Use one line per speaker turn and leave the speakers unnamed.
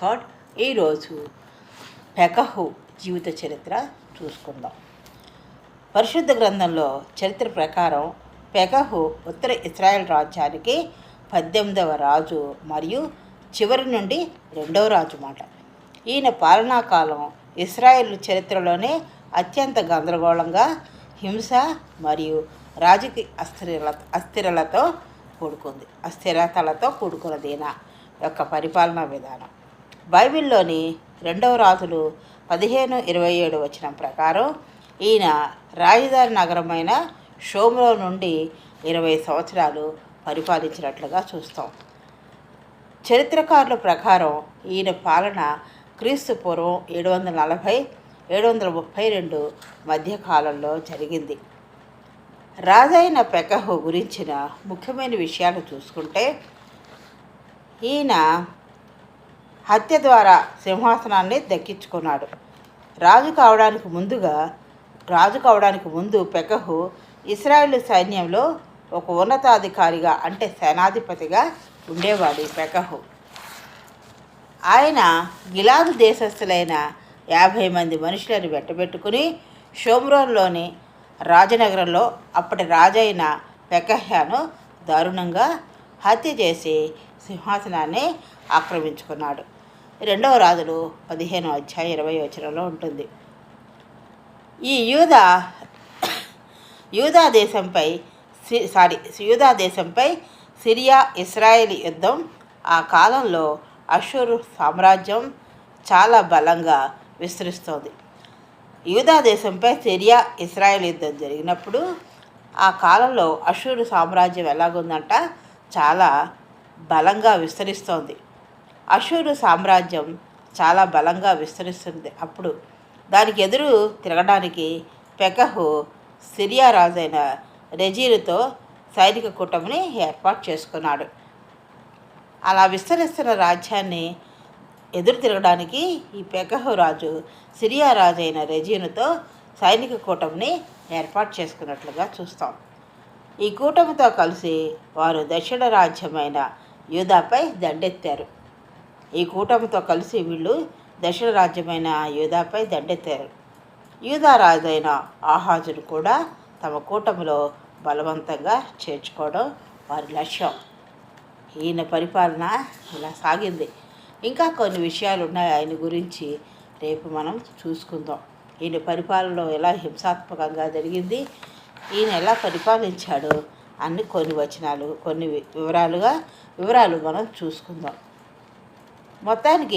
God. ఈరోజు పెకహు జీవిత చరిత్ర చూసుకుందాం. పరిశుద్ధ గ్రంథంలో చరిత్ర ప్రకారం పెకహు ఉత్తర ఇజ్రాయెల్ రాజ్యానికి 18వ రాజు మరియు చివరి నుండి 2వ రాజు మాట. ఈయన పాలనాకాలం ఇజ్రాయెల్ చరిత్రలోనే అత్యంత గందరగోళంగా, హింస మరియు రాజకీయ అస్థిరతలతో కూడుకున్నది ఈయన యొక్క పరిపాలనా విధానం. బైబిల్లోని 2వ రాజులు 15:27 వచనం ప్రకారం ఈయన రాజధాని నగరమైన షోమ్రో నుండి 20 సంవత్సరాలు పరిపాలించినట్లుగా చూస్తాం. చరిత్రకారుల ప్రకారం ఈయన పాలన క్రీస్తు పూర్వం 740-732 మధ్యకాలంలో జరిగింది. రాజైన పెకహు గురించిన ముఖ్యమైన విషయాలు చూసుకుంటే, ఈయన హత్య ద్వారా సింహాసనాన్ని దక్కించుకున్నాడు. రాజు కావడానికి ముందు పెకహు ఇశ్రాయేలు సైన్యంలో ఒక ఉన్నతాధికారిగా అంటే సేనాధిపతిగా ఉండేవాడు. ఈ పెకహు ఆయన గిలాదు దేశస్థులైన 50 మంది మనుషులను వెంటబెట్టుకుని షోమ్రోన్లోని రాజనగరంలో అప్పటి రాజైన పెకహ్యాను దారుణంగా హత్య చేసి సింహాసనాన్ని ఆక్రమించుకున్నాడు. 2వ రాజులు 15:20 వచనంలో ఉంటుంది. ఈ యూదా దేశంపై సిరియా ఇశ్రాయేల్ యుద్ధం ఆ కాలంలో అషూరు సామ్రాజ్యం చాలా బలంగా విస్తరిస్తోంది. యూదా దేశంపై సిరియా ఇశ్రాయేల్ యుద్ధం జరిగినప్పుడు ఆ కాలంలో అషూరు సామ్రాజ్యం ఎలాగుందంట, చాలా బలంగా విస్తరిస్తోంది. అషూరు సామ్రాజ్యం చాలా బలంగా విస్తరిస్తుంది. అప్పుడు దానికి ఎదురు తిరగడానికి పెకహు సిరియా రాజైన రెజీనుతో సైనిక కూటమిని ఏర్పాటు చేసుకున్నాడు. అలా విస్తరిస్తున్న రాజ్యాన్ని ఎదురు తిరగడానికి ఈ పెకహు రాజు సిరియా రాజైన రెజీనుతో సైనిక కూటమిని ఏర్పాటు చేసుకున్నట్లుగా చూస్తాం. ఈ కూటమితో కలిసి వారు దక్షిణ రాజ్యమైన యూదాపై దండెత్తారు. యూదా రాజైన ఆహాజును కూడా తమ కూటమిలో బలవంతంగా చేర్చుకోవడం వారి లక్ష్యం. ఈయన పరిపాలన ఇలా సాగింది. ఇంకా కొన్ని విషయాలు ఉన్నాయి ఆయన గురించి, రేపు మనం చూసుకుందాం. ఈయన పరిపాలనలో ఎలా హింసాత్మకంగా జరిగింది, ఈయన ఎలా పరిపాలించాడు అన్ని కొన్ని వివరాలు మనం చూసుకుందాం. మొత్తానికి